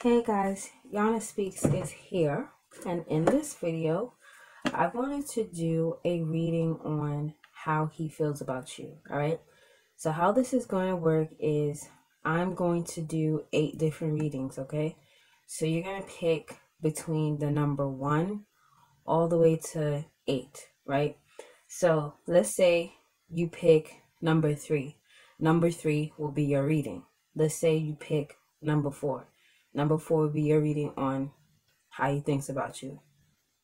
Hey guys, Yana Speaks is here, and in this video, I wanted to do a reading on how he feels about you. All right, so how this is going to work is I'm going to do 8 different readings. Okay, so you're going to pick between the number 1 all the way to 8, right? So let's say you pick number 3. Number 3 will be your reading. Let's say you pick number 4. Number 4 will be your reading on how he thinks about you.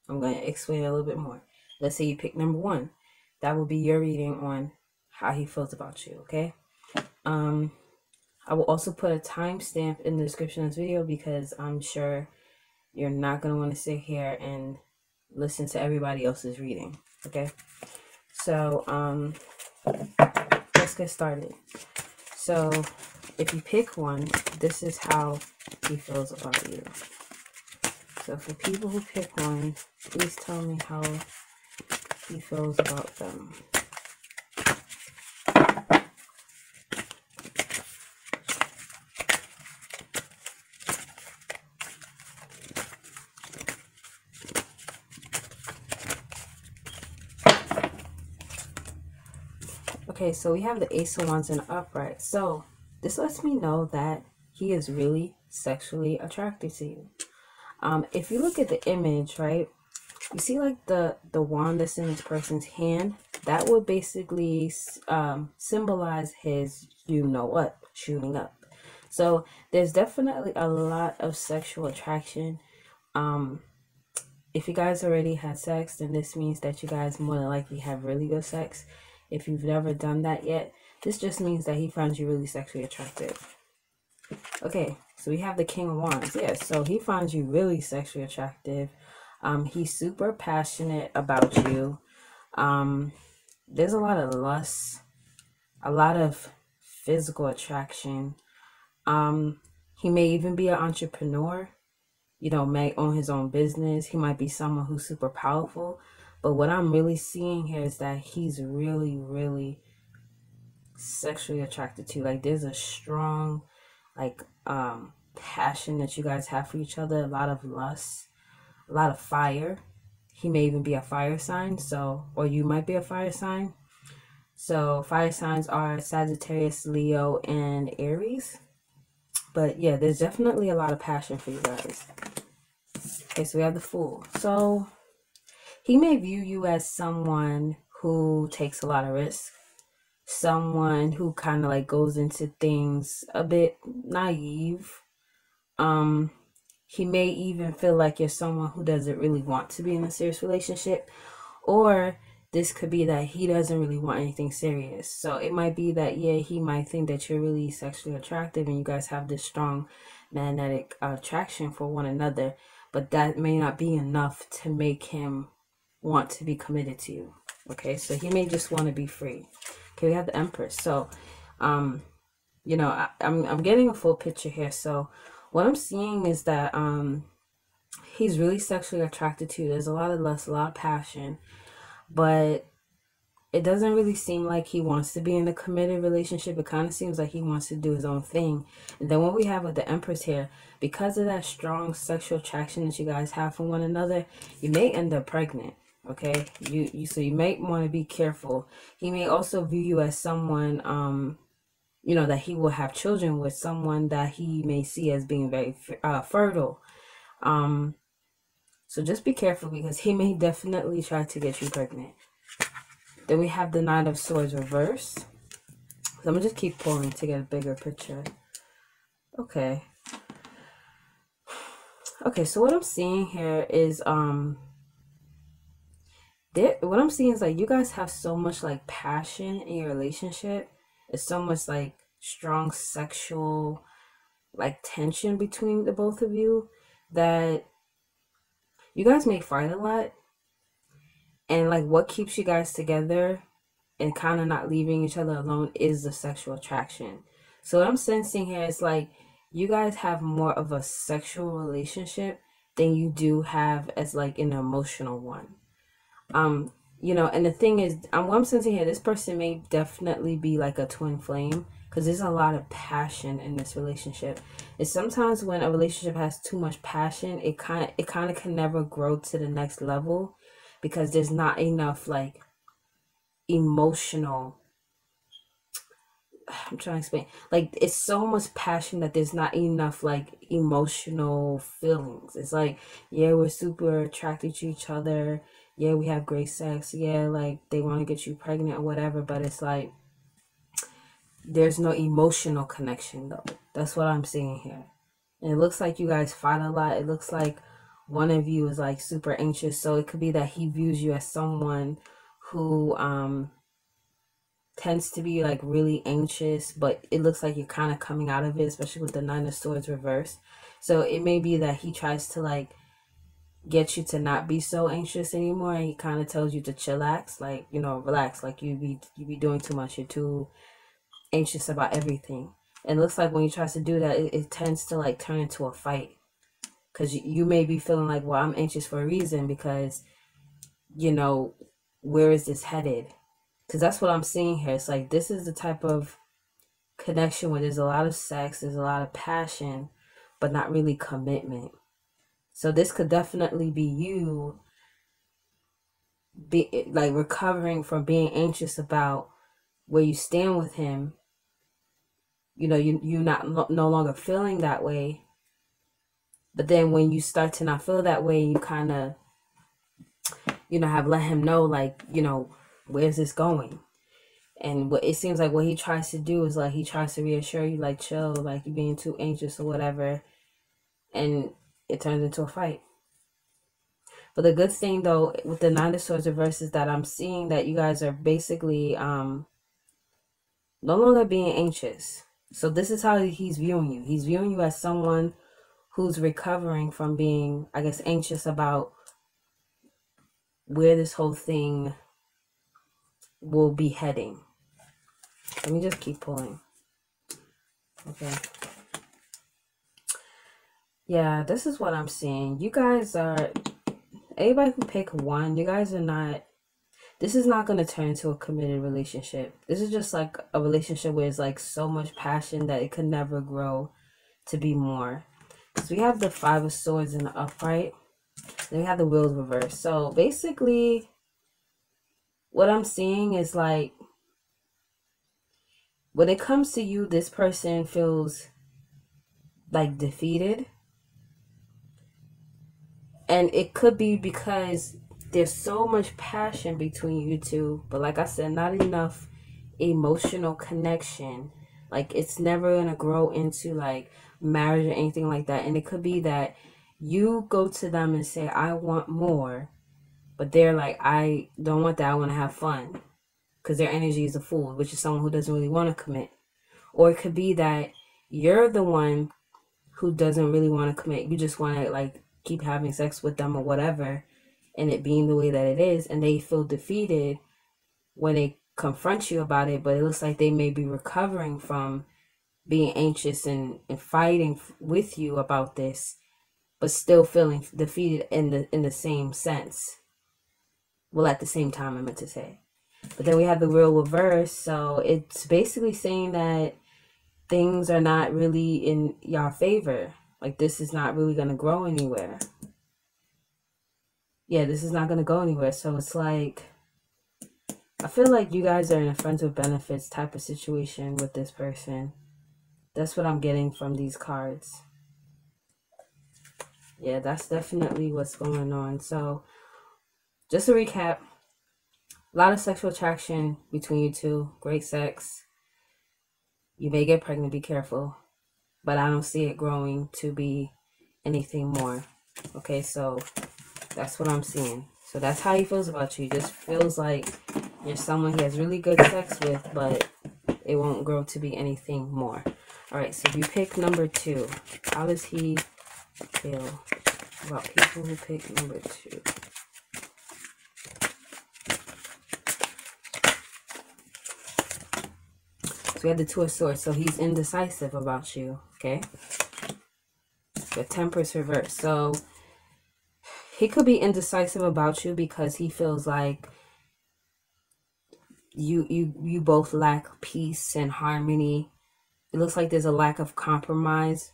I'm going to explain a little bit more. Let's say you pick number 1. That will be your reading on how he feels about you, okay? I will also put a timestamp in the description of this video because I'm sure you're not going to want to sit here and listen to everybody else's reading, okay? So, let's get started. So, if you pick one, this is how he feels about you. So, for people who pick one, please tell me how he feels about them. Okay, so we have the Ace of Wands in the upright. So this lets me know that he is really sexually attracted to you. If you look at the image, right, you see like the wand that's in this person's hand, that would basically symbolize his you know what shooting up. So there's definitely a lot of sexual attraction. If you guys already had sex, then this means that you guys more than likely have really good sex. If you've never done that yet, this just means that he finds you really sexually attractive. Okay, so we have the King of Wands. Yes, so he finds you really sexually attractive. He's super passionate about you. There's a lot of lust, a lot of physical attraction. He may even be an entrepreneur, may own his own business. He might be someone who's super powerful. But what I'm really seeing here is that he's really, really sexually attracted to you. Like there's a strong, passion that you guys have for each other. A lot of lust, a lot of fire. He may even be a fire sign. Or you might be a fire sign. So fire signs are Sagittarius, Leo, and Aries. But yeah, there's definitely a lot of passion for you guys. Okay, so we have the Fool. So he may view you as someone who takes a lot of risk, someone who kind of like goes into things a bit naive. He may even feel like you're someone who doesn't really want to be in a serious relationship, or this could be that he doesn't really want anything serious. So it might be that, yeah, he might think that you're really sexually attractive and you guys have this strong magnetic attraction for one another, but that may not be enough to make him want to be committed to you. Okay, so he may just want to be free. Okay, we have the Empress. So I'm getting a full picture here. So what I'm seeing is that he's really sexually attracted to you. There's a lot of lust, a lot of passion, but it doesn't really seem like he wants to be in a committed relationship. It kind of seems like he wants to do his own thing. And then what we have with the Empress here, because of that strong sexual attraction that you guys have for one another, you may end up pregnant. Okay, so you might want to be careful. He may also view you as someone, that he will have children with, someone that he may see as being very fertile. So just be careful because he may definitely try to get you pregnant. Then we have the Knight of Swords reversed. So I'm gonna just keep pulling to get a bigger picture. Okay. Okay, so what I'm seeing here is what I'm seeing is like you guys have so much like passion in your relationship. It's so much like strong sexual like tension between the both of you that you guys may fight a lot. And like what keeps you guys together and kind of not leaving each other alone is the sexual attraction. So what I'm sensing here is like you guys have more of a sexual relationship than you do have as like an emotional one. you know, and the thing is, what I'm sensing here, this person may definitely be like a twin flame, because there's a lot of passion in this relationship. And sometimes when a relationship has too much passion, it kind of can never grow to the next level, because there's not enough like emotional, I'm trying to explain. Like, it's so much passion that there's not enough like emotional feelings. It's like, yeah, we're super attracted to each other. Yeah, we have great sex. Yeah, like they want to get you pregnant or whatever, but it's like there's no emotional connection though. That's what I'm seeing here. And it looks like you guys fight a lot. It looks like one of you is like super anxious. So it could be that he views you as someone who tends to be like really anxious, but it looks like you're kind of coming out of it, especially with the Nine of Swords reversed. So it may be that he tries to like get you to not be so anxious anymore, and he kind of tells you to chillax, like, you know, relax, like you be doing too much, you're too anxious about everything. And it looks like when he tries to do that, it tends to like turn into a fight, because you may be feeling like, well, I'm anxious for a reason, because, you know, where is this headed? Because that's what I'm seeing here. It's like this is the type of connection where there's a lot of sex, there's a lot of passion, but not really commitment. So this could definitely be you be like recovering from being anxious about where you stand with him. You know, you no longer feeling that way. But then when you start to not feel that way, you kind of, you know, have let him know, like, you know, where's this going? And what it seems like what he tries to do is like he tries to reassure you, like, chill, like you're being too anxious or whatever, and it turns into a fight. But the good thing though with the Nine of Swords reverse is that I'm seeing that you guys are basically no longer being anxious. So this is how he's viewing you. He's viewing you as someone who's recovering from being, I guess, anxious about where this whole thing will be heading. Let me just keep pulling. Okay. Yeah, this is what I'm seeing. You guys are, everybody who pick one, you guys are not, this is not going to turn into a committed relationship. This is just like a relationship where it's like so much passion that it could never grow to be more. So we have the Five of Swords in the upright. Then we have the Wheels reversed. So basically, what I'm seeing is like, when it comes to you, this person feels like defeated. And it could be because there's so much passion between you two, but like I said, not enough emotional connection. Like it's never gonna grow into like marriage or anything like that. And it could be that you go to them and say, I want more, but they're like, I don't want that, I want to have fun, because their energy is a fool, which is someone who doesn't really want to commit. Or it could be that you're the one who doesn't really want to commit. You just want to like keep having sex with them or whatever, and it being the way that it is, and they feel defeated when they confront you about it. But it looks like they may be recovering from being anxious and fighting with you about this, but still feeling defeated in the same sense. Well, at the same time, I meant to say. But then we have the real reverse, so it's basically saying that things are not really in your favor. Like this is not really going to grow anywhere. Yeah, this is not going to go anywhere. So it's like, I feel like you guys are in a friends with benefits type of situation with this person. That's what I'm getting from these cards. Yeah, that's definitely what's going on. So just to recap, a lot of sexual attraction between you two, great sex. You may get pregnant, be careful. But I don't see it growing to be anything more. Okay, so that's what I'm seeing. So that's how he feels about you. He just feels like you're someone he has really good sex with, but it won't grow to be anything more. All right, so if you pick number 2, how does he feel about people who pick number 2? So we have the Two of Swords. So he's indecisive about you, okay? The Temperance reverse. So he could be indecisive about you because he feels like you both lack peace and harmony. It looks like there's a lack of compromise.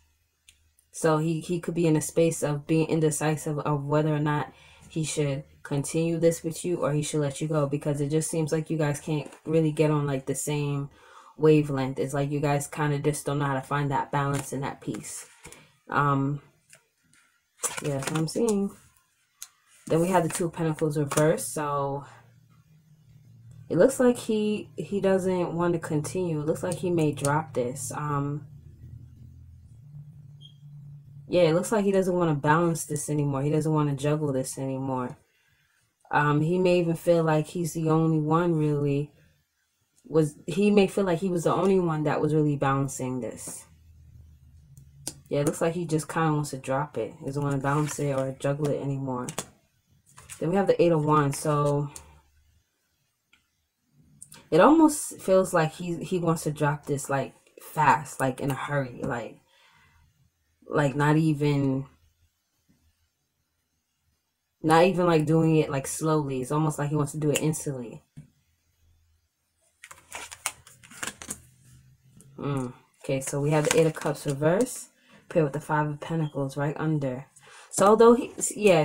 So he could be in a space of being indecisive of whether or not he should continue this with you or he should let you go, because it just seems like you guys can't really get on like the same wavelength. It's like you guys kind of just don't know how to find that balance and that peace. Yeah, that's what I'm seeing. Then we have the Two of Pentacles reversed. So it looks like he doesn't want to continue. It looks like he may drop this. Yeah, it looks like he doesn't want to balance this anymore. He doesn't want to juggle this anymore. He may even feel like he's the only one really. He may feel like he was the only one that was really balancing this. Yeah, it looks like he just kind of wants to drop it. He doesn't want to balance it or juggle it anymore. Then we have the Eight of Wands. So it almost feels like he wants to drop this like fast, like in a hurry, like not even like doing it like slowly. It's almost like he wants to do it instantly. Okay, so we have the Eight of Cups reverse paired with the Five of Pentacles right under. So although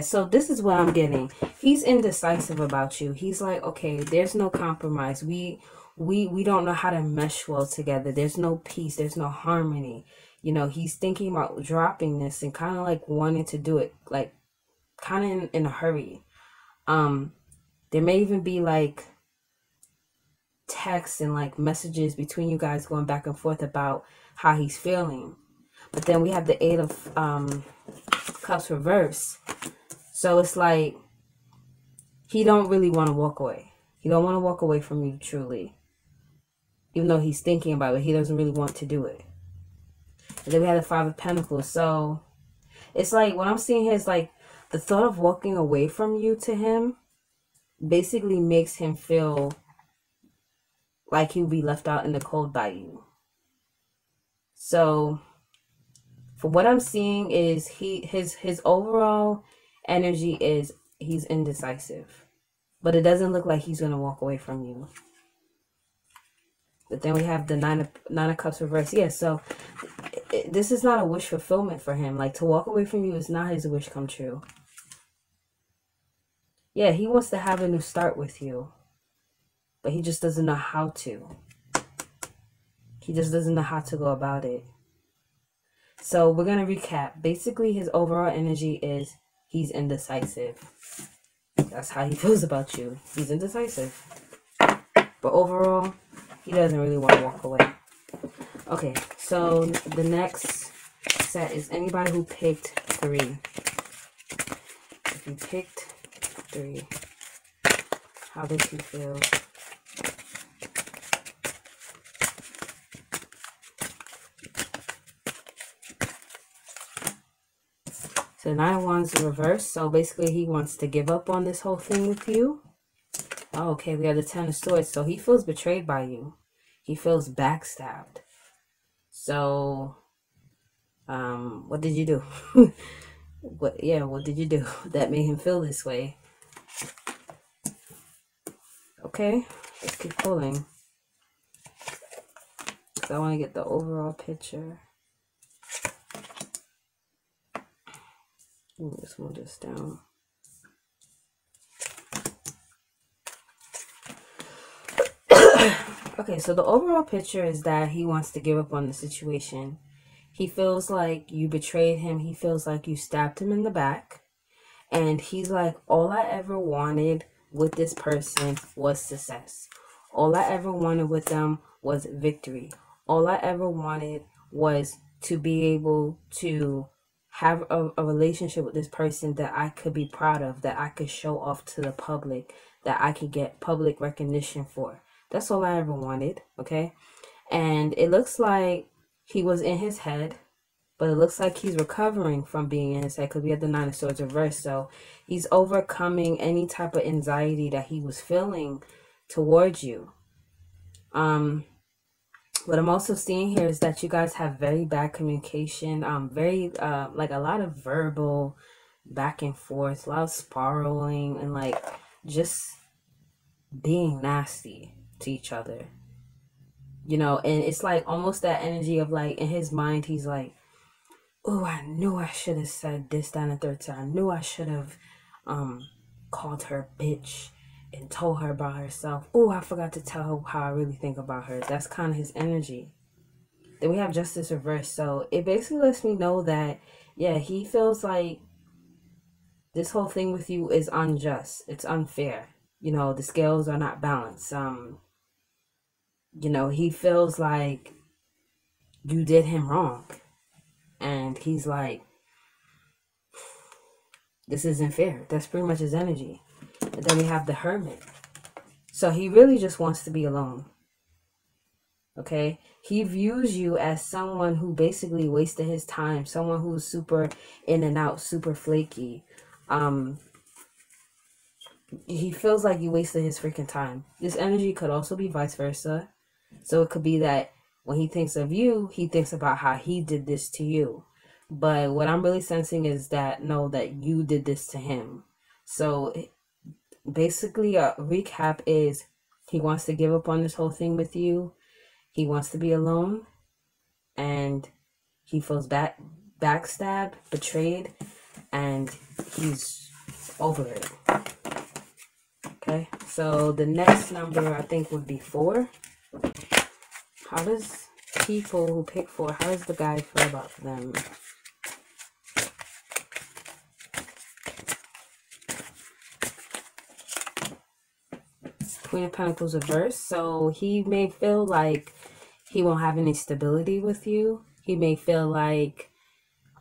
so this is what I'm getting. He's indecisive about you. He's like, okay, there's no compromise. We don't know how to mesh well together. There's no peace. There's no harmony. You know, he's thinking about dropping this and kind of like wanting to do it like kind of in a hurry. There may even be like texts and like messages between you guys going back and forth about how he's feeling. But then we have the Eight of Cups reverse. So it's like he don't really want to walk away. He don't want to walk away from you truly. Even though he's thinking about it, he doesn't really want to do it. And then we have the Five of Pentacles. So it's like what I'm seeing here is like the thought of walking away from you to him basically makes him feel like he'll be left out in the cold by you. So for what I'm seeing is his overall energy is he's indecisive. But it doesn't look like he's going to walk away from you. But then we have the Nine of Cups reverse. Yeah, so this is not a wish fulfillment for him. Like, to walk away from you is not his wish come true. Yeah, he wants to have a new start with you. But he just doesn't know how to. He just doesn't know how to go about it. So we're going to recap. Basically, his overall energy is he's indecisive. That's how he feels about you. He's indecisive. But overall, he doesn't really want to walk away. Okay, so the next set is anybody who picked 3. If you picked 3, how does he feel? So 9 of Wands in reverse. So basically he wants to give up on this whole thing with you. Oh, okay, we have the Ten of Swords. So he feels betrayed by you. He feels backstabbed. So, what did you do? What did you do that made him feel this way? Okay, let's keep pulling. So I want to get the overall picture. Let's move this down. Okay, so the overall picture is that he wants to give up on the situation. He feels like you betrayed him. He feels like you stabbed him in the back. And he's like, all I ever wanted with this person was success. All I ever wanted with them was victory. All I ever wanted was to be able to have a relationship with this person that I could be proud of, that I could show off to the public, that I could get public recognition for. That's all I ever wanted, okay? And it looks like he was in his head, but it looks like he's recovering from being in his head because we have the Nine of Swords reversed. So he's overcoming any type of anxiety that he was feeling towards you. What I'm also seeing here is that you guys have very bad communication, like a lot of verbal back and forth, a lot of spiraling, and like just being nasty to each other. You know, and it's like almost that energy of like, in his mind, he's like, oh, I knew I should have said this, that, and the third time. I knew I should have called her bitch and told her about herself. Oh, I forgot to tell her how I really think about her. That's kind of his energy. Then we have justice reversed. So it basically lets me know that, yeah, he feels like this whole thing with you is unjust. It's unfair. You know, the scales are not balanced. You know, he feels like you did him wrong. And he's like, this isn't fair. That's pretty much his energy. And then we have the hermit. So he really just wants to be alone. Okay? He views you as someone who basically wasted his time. Someone who's super in and out, super flaky. He feels like you wasted his freaking time. This energy could also be vice versa. So it could be that when he thinks of you, he thinks about how he did this to you. But what I'm really sensing is that, no, that you did this to him. So basically, a recap is he wants to give up on this whole thing with you. He wants to be alone. And he feels backstabbed, betrayed. And he's over it. Okay, so the next number I think would be 4. How does people who pick 4, how does the guy feel about them? Queen of Pentacles reversed. So he may feel like he won't have any stability with you. He may feel like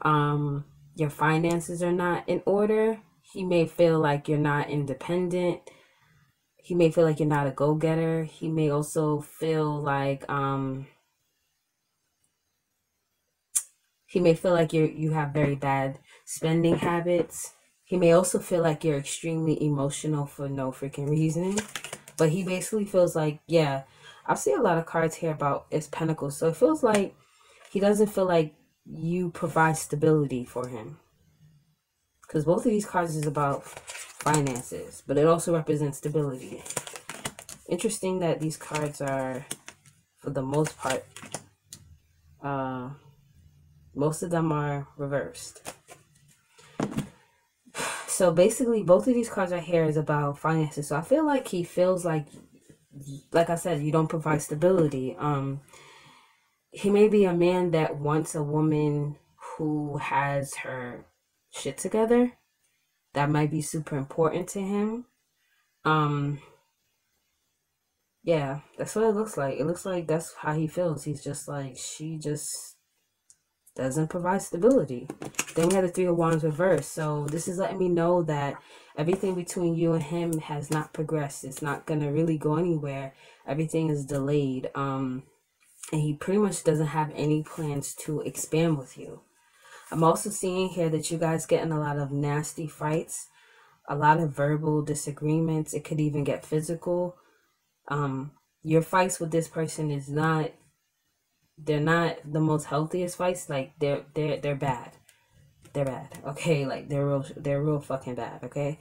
your finances are not in order. He may feel like you're not independent. He may feel like you're not a go-getter. He may also feel like you have very bad spending habits. He may also feel like you're extremely emotional for no freaking reason. But he basically feels like, yeah, I see a lot of cards here about his pentacles. So it feels like he doesn't feel like you provide stability for him. Because both of these cards is about finances, but it also represents stability. Interesting that these cards are, for the most part, most of them are reversed. So basically, both of these cards right here is about finances. So I feel like he feels like I said, you don't provide stability. He may be a man that wants a woman who has her shit together. That might be super important to him. Yeah, that's what it looks like. It looks like that's how he feels. He's just like, she just doesn't provide stability. Then we have the 3 of Wands reversed. So this is letting me know that everything between you and him has not progressed. It's not going to really go anywhere. Everything is delayed. And he pretty much doesn't have any plans to expand with you. I'm also seeing here that you guys get in a lot of nasty fights, a lot of verbal disagreements. It could even get physical. Your fights with this person is not, they're not the most healthiest fights. Like they're bad. They're bad. Okay, like they're real fucking bad. Okay,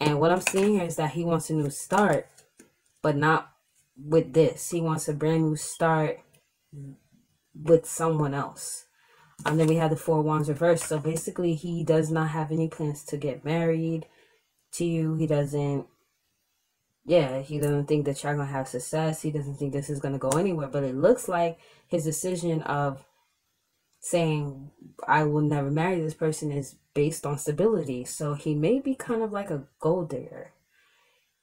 and what I'm seeing here is that he wants a new start, but not with this. He wants a brand new start with someone else. And then we have the 4 of Wands reversed. So basically, he does not have any plans to get married to you. He doesn't think that you're gonna have success. He doesn't think this is gonna go anywhere. But it looks like his decision of saying, I will never marry this person, is based on stability. So he may be kind of like a gold digger.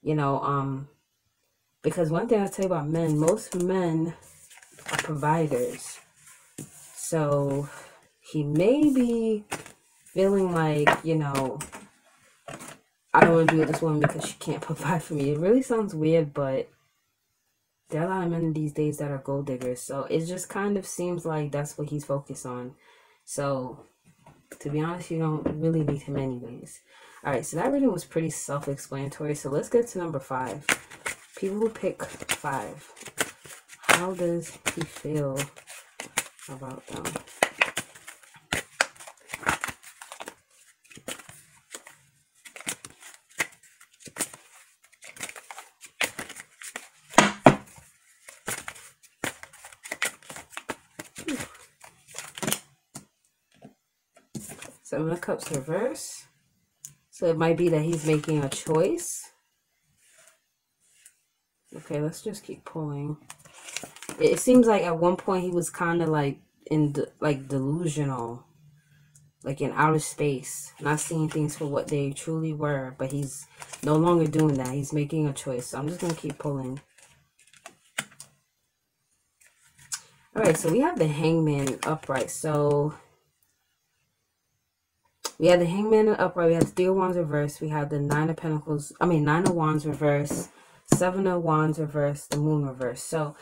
You know, because one thing I'll tell you about men, most men are providers. So he may be feeling like, you know, I don't want to be with this woman because she can't provide for me. It really sounds weird, but there are a lot of men these days that are gold diggers. So it just kind of seems like that's what he's focused on. So to be honest, you don't really need him anyways. Alright, so that reading was pretty self-explanatory. So let's get to number 5. People who pick 5. How does he feel about them? Seven of Cups reverse. So it might be that he's making a choice. Okay, let's just keep pulling. It seems like at one point he was kind of like delusional, like in outer space, not seeing things for what they truly were, but he's no longer doing that. He's making a choice. So I'm just gonna keep pulling. All right, so we have the Hangman upright. So we have the Hangman upright. We have the Three of Wands reverse. We have the Nine of Pentacles. Nine of Wands reverse. Seven of Wands reverse. The Moon reverse. So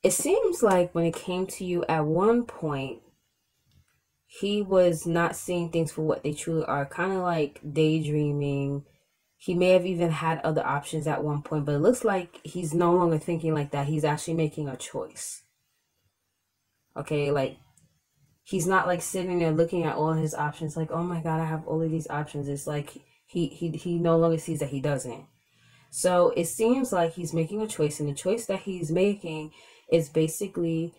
it seems like when it came to you at one point, he was not seeing things for what they truly are. Kind of like daydreaming. He may have even had other options at one point, but it looks like he's no longer thinking like that. He's actually making a choice. Okay, like he's not like sitting there looking at all his options like, oh my God, I have all of these options. It's like he no longer sees that he doesn't. So it seems like he's making a choice, and the choice that he's making is basically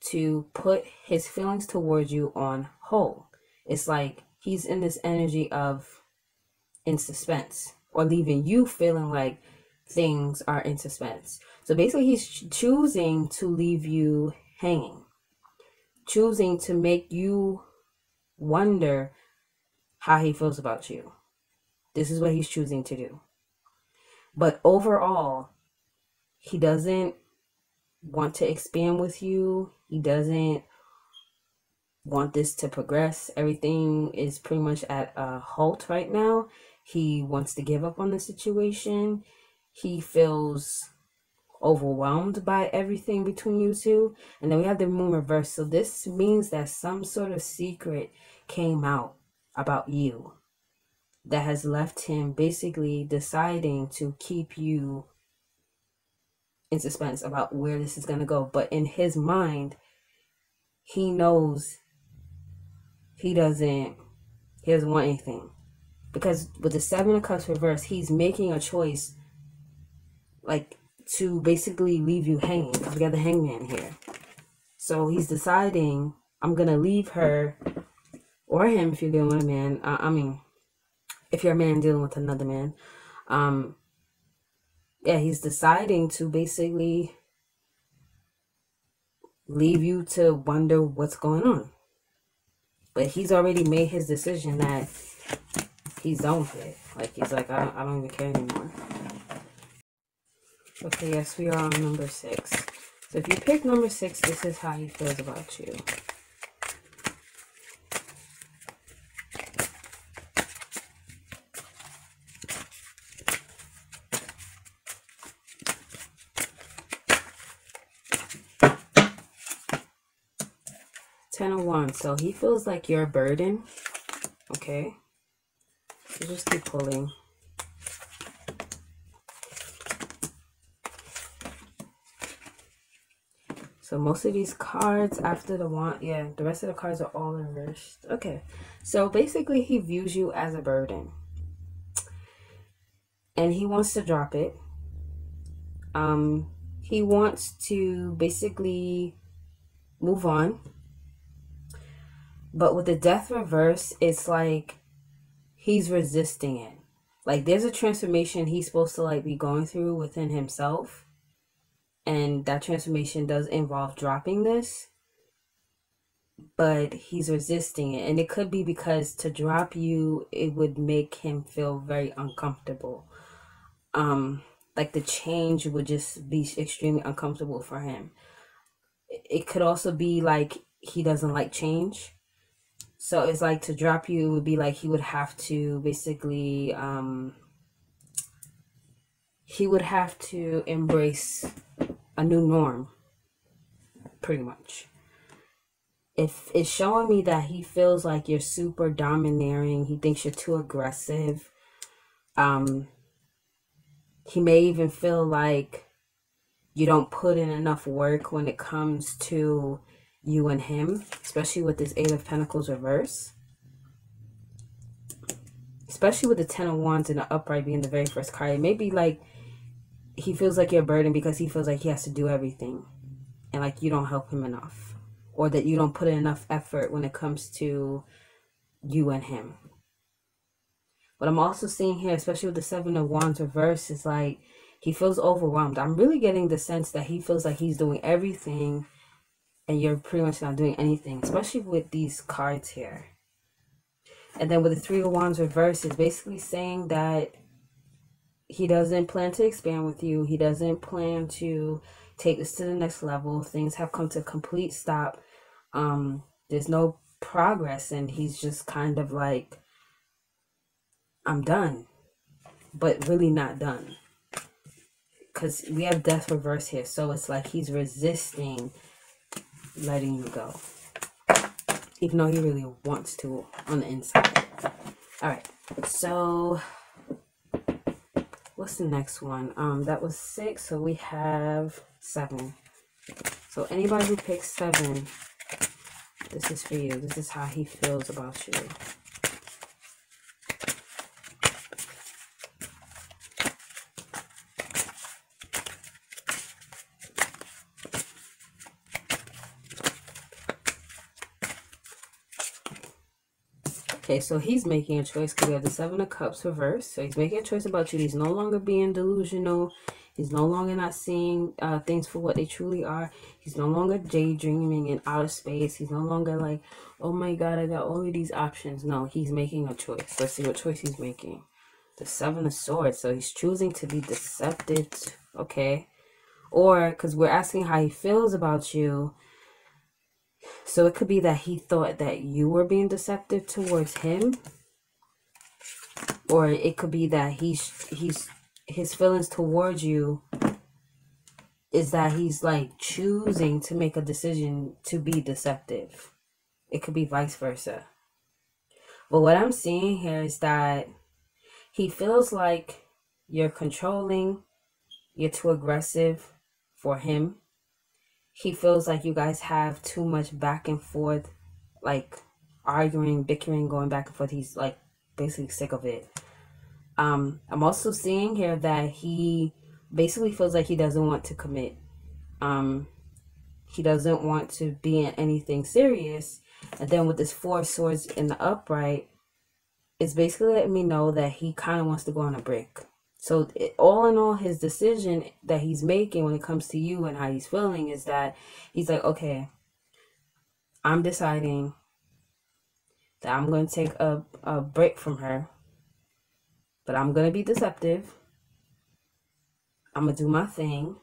to put his feelings towards you on hold. It's like he's in this energy of in suspense, or leaving you feeling like things are in suspense. So basically he's choosing to leave you hanging, choosing to make you wonder how he feels about you. This is what he's choosing to do. But overall, he doesn't want to expand with you. He doesn't want this to progress. Everything is pretty much at a halt right now. He wants to give up on the situation. He feels overwhelmed by everything between you two. And then we have the Moon reverse. So this means that some sort of secret came out about you that has left him basically deciding to keep you in suspense about where this is going to go. But in his mind, he knows he doesn't want anything. Because with the Seven of Cups reverse, he's making a choice like to basically leave you hanging. We got the Hangman here. So he's deciding, I'm going to leave her, or him if you're dealing with a man. If you're a man dealing with another man. Yeah, he's deciding to basically leave you to wonder what's going on. But he's already made his decision that he's done with it. Like, he's like, I don't even care anymore. Okay, yes, we are on number 6. So if you pick number 6, this is how he feels about you. Ten of Wands. So he feels like you're a burden. Okay. So just keep pulling. So most of these cards after the wand, yeah, the rest of the cards are all reversed. Okay. So basically he views you as a burden. And he wants to drop it. He wants to basically move on. But with the Death reverse, it's like he's resisting it. Like there's a transformation he's supposed to like be going through within himself. And that transformation does involve dropping this. But he's resisting it. And it could be because to drop you, it would make him feel very uncomfortable. Like the change would just be extremely uncomfortable for him. It could also be like he doesn't like change. So it's like to drop you would be like he would have to basically, he would have to embrace a new norm, pretty much. If it's showing me that he feels like you're super domineering, he thinks you're too aggressive. He may even feel like you don't put in enough work when it comes to you and him, especially with this Eight of Pentacles reverse. Especially with the Ten of Wands and the upright being the very first card. It may be like he feels like you're a burden because he feels like he has to do everything. And like you don't help him enough. Or that you don't put in enough effort when it comes to you and him. What I'm also seeing here, especially with the Seven of Wands reverse, is like he feels overwhelmed. I'm really getting the sense that he feels like he's doing everything and you're pretty much not doing anything, especially with these cards here. And then with the Three of Wands reverse, is basically saying that he doesn't plan to expand with you. He doesn't plan to take this to the next level. Things have come to a complete stop. There's no progress, and he's just kind of like, I'm done, but really not done. Because we have death reverse here, so it's like he's resisting letting you go, even though he really wants to on the inside. All right, so what's the next one? That was 6, so we have 7. So anybody who picks 7, this is for you. This is how he feels about you. Okay, so he's making a choice because we have the Seven of Cups reversed. So he's making a choice about you. He's no longer being delusional. He's no longer not seeing things for what they truly are. He's no longer daydreaming in outer space. He's no longer like, oh my God, I got all of these options. No, he's making a choice. Let's see what choice he's making. The Seven of Swords. So he's choosing to be deceptive. Okay. Or because we're asking how he feels about you. So it could be that he thought that you were being deceptive towards him. Or it could be that his feelings towards you is that he's like choosing to make a decision to be deceptive. It could be vice versa. But what I'm seeing here is that he feels like you're controlling, you're too aggressive for him. He feels like you guys have too much back and forth, like arguing, bickering, going back and forth. He's like basically sick of it. I'm also seeing here that he basically feels like he doesn't want to commit. He doesn't want to be in anything serious. And then with this 4 of Swords in the upright, it's basically letting me know that he kind of wants to go on a break. So all in all, his decision that he's making when it comes to you and how he's feeling is that he's like, okay, I'm deciding that I'm going to take a break from her, but I'm going to be deceptive. I'm going to do my thing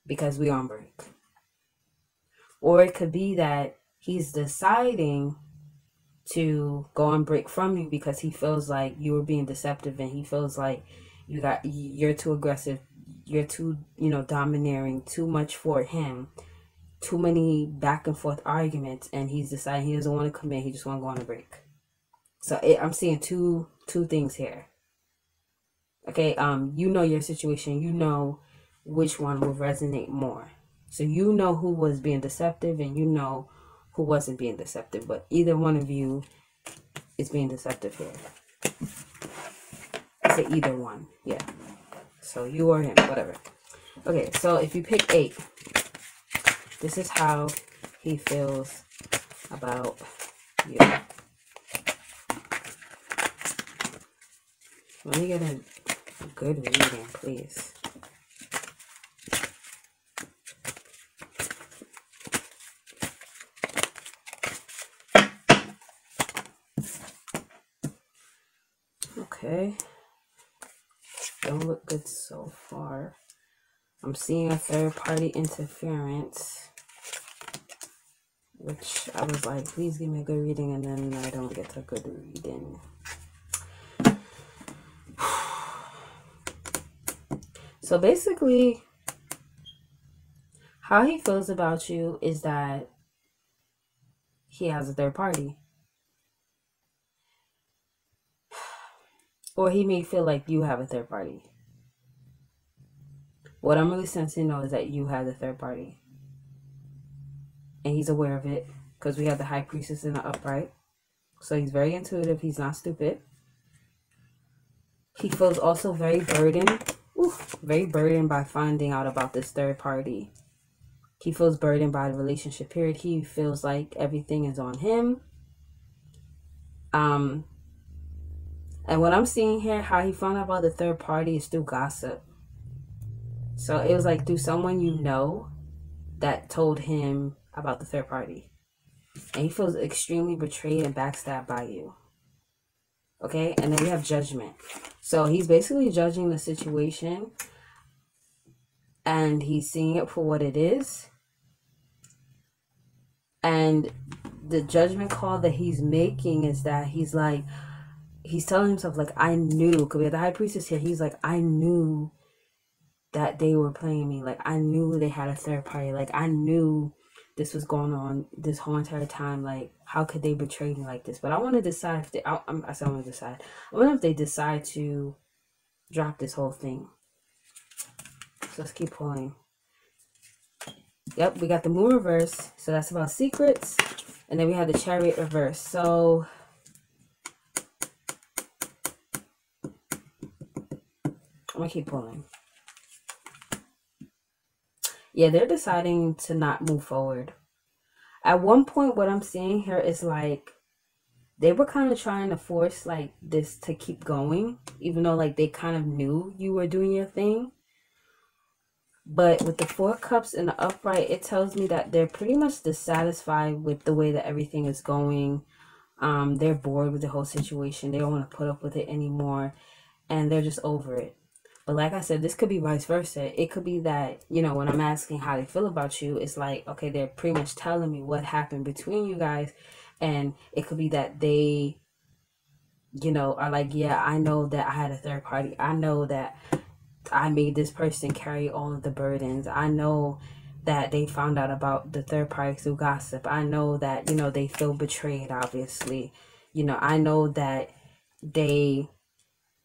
because we're on break. Or it could be that he's deciding to go on break from you because he feels like you were being deceptive, and he feels like you're too aggressive, you're too, domineering, too much for him, too many back and forth arguments, and he's deciding he doesn't want to commit, he just want to go on a break. So I'm seeing two things here. Okay, you know your situation, you know which one will resonate more. So you know who was being deceptive and you know who wasn't being deceptive, but either one of you is being deceptive here. I say either one, yeah. So you or him, whatever. Okay, so if you pick 8, this is how he feels about you. Let me get a good reading, please. Okay, don't look good so far. I'm seeing a third party interference, which I was like, please give me a good reading, and then I don't get a good reading. So basically, how he feels about you is that he has a third party. Or he may feel like you have a third party. What I'm really sensing though is that you have the third party. And he's aware of it because we have the High Priestess in the upright. So he's very intuitive. He's not stupid. He feels also very burdened. Very burdened by finding out about this third party. He feels burdened by the relationship period. He feels like everything is on him. Um, and what I'm seeing here, how he found out about the third party is through gossip. So it was like through someone you know that told him about the third party. And he feels extremely betrayed and backstabbed by you. Okay? And then we have judgment. So he's basically judging the situation and he's seeing it for what it is. And the judgment call that he's making is that he's like, he's telling himself, like, I knew, because we have the high priestess here, he's like, I knew that they were playing me. Like, I knew they had a third party. Like, I knew this was going on this whole entire time. Like, how could they betray me like this? But I want to decide if they, I said I want to decide. I wonder if they decide to drop this whole thing. So let's keep pulling. Yep, we got the moon reverse. So that's about secrets. And then we have the chariot reverse. So I'm going to keep pulling. Yeah, they're deciding to not move forward. At one point, what I'm seeing here is like they were kind of trying to force like this to keep going, even though like they kind of knew you were doing your thing. But with the Four Cups and the upright, it tells me that they're pretty much dissatisfied with the way that everything is going. They're bored with the whole situation. They don't want to put up with it anymore. And they're just over it. But like I said, this could be vice versa. It could be that, you know, when I'm asking how they feel about you, it's like, okay, they're pretty much telling me what happened between you guys. And it could be that they, you know, are like, yeah, I know that I had a third party. I know that I made this person carry all of the burdens. I know that they found out about the third party through gossip. I know that, you know, they feel betrayed, obviously. You know, I know that they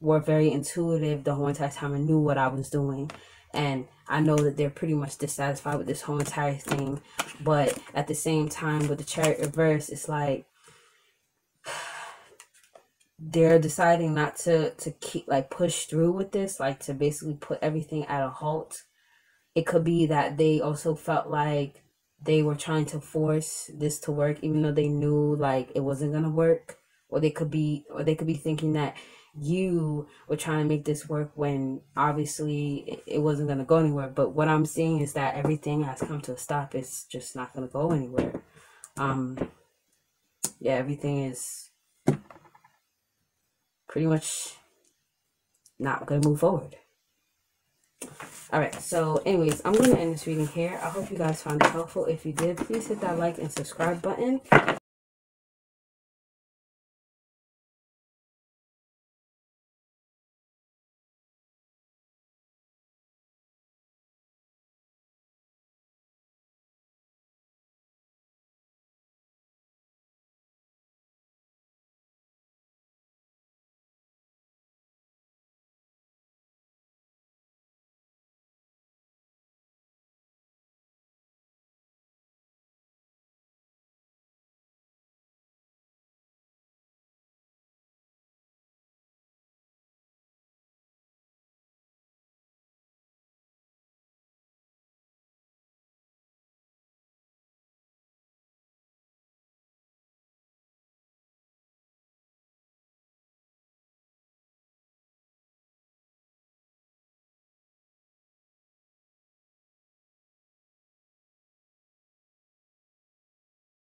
were very intuitive the whole entire time and knew what I was doing. And I know that they're pretty much dissatisfied with this whole entire thing. But at the same time, with the chariot reverse, it's like they're deciding not to keep like push through with this, like to basically put everything at a halt. It could be that they also felt like they were trying to force this to work even though they knew like it wasn't gonna work. Or they could be thinking that you were trying to make this work when obviously it wasn't gonna go anywhere. But what I'm seeing is that everything has come to a stop. It's just not gonna go anywhere. Yeah, everything is pretty much not gonna move forward. All right, so anyways, I'm gonna end this reading here. I hope you guys found it helpful. If you did, please hit that like and subscribe button.